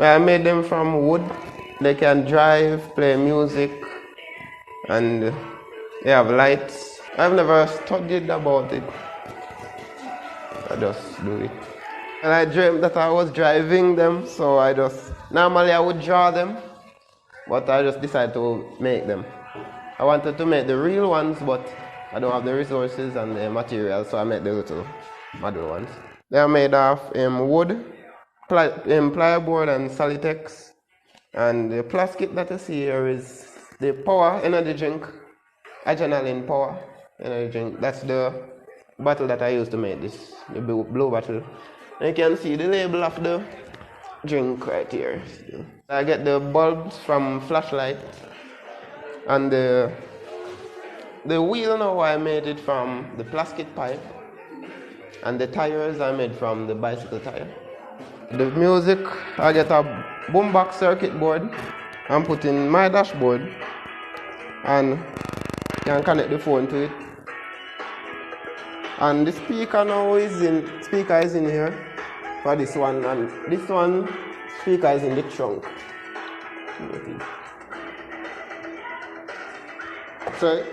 I made them from wood. They can drive, play music, and they have lights. I've never studied about it. I just do it. And I dreamed that I was driving them, so normally I would draw them, but I just decided to make them. I wanted to make the real ones, but I don't have the resources and the materials, so I made the little model ones. They are made of wood, plywood and Solitex. And the plastic that you see here is the power energy drink, adrenaline power energy drink. That's the bottle that I used to make this, the blue bottle. And you can see the label of the drink right here. I get the bulbs from flashlight, and the wheel now I made it from the plastic pipe, and the tires I made from the bicycle tire. The music, I get a boombox circuit board and put in my dashboard, and can connect the phone to it. And the speaker now is in here for this one, and this one speaker is in the trunk. So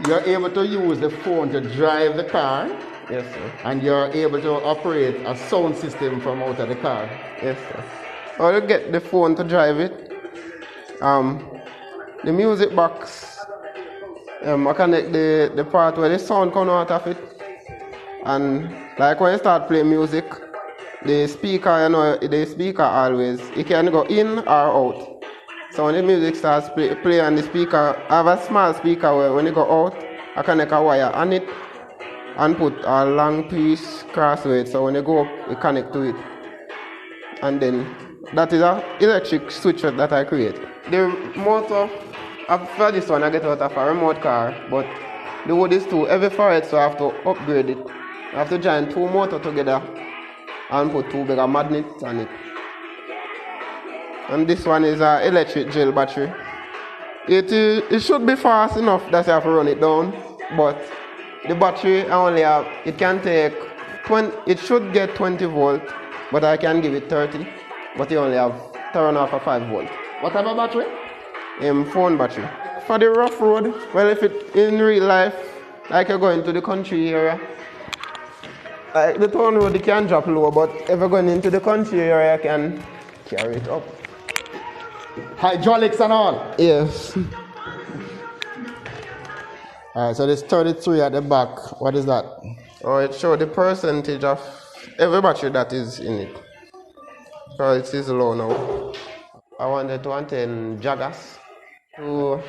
you're able to use the phone to drive the car? Yes, sir. And you're able to operate a sound system from out of the car? Yes, sir. Or you get the phone to drive it. The music box, I connect the part where the sound comes out of it. And like when you start playing music, the speaker always, it can go in or out. So when the music starts play and the speaker, I have a small speaker where when you go out, I connect a wire on it and put a long piece crossway, so when you go up, you connect to it. And then that is an electric switch that I create. The motor, for this one I get out of a remote car, but the wood is too heavy for it, so I have to upgrade it. I have to join two motors together and put two bigger magnets on it. And this one is an electric gel battery. It should be fast enough that you have to run it down, but the battery it can take 20, it should get 20 volt, but I can give it 30, but you only have to run off a 5 volt. What type of battery? Phone battery. For the rough road, well, if it in real life, like you're going to the country area, like the town road, you can drop low, but if you're going into the country area, you can carry it up. Hydraulics and all? Yes. Alright, so there's 33 at the back. What is that? Oh, it shows the percentage of every battery that is in it. So it is low now. I wanted to attain joggers to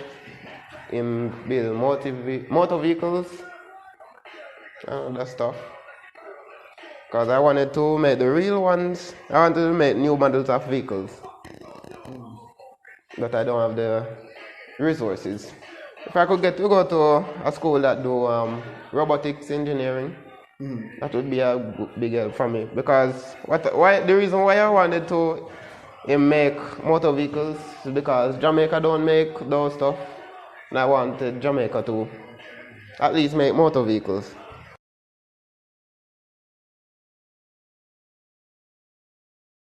build motor vehicles and other stuff. Because I wanted to make the real ones. I wanted to make new models of vehicles. But I don't have the resources. If I could get to go to a school that do robotics engineering, that would be a big help for me. Because the reason why I wanted to make motor vehicles is because Jamaica don't make those stuff, and I wanted Jamaica to at least make motor vehicles.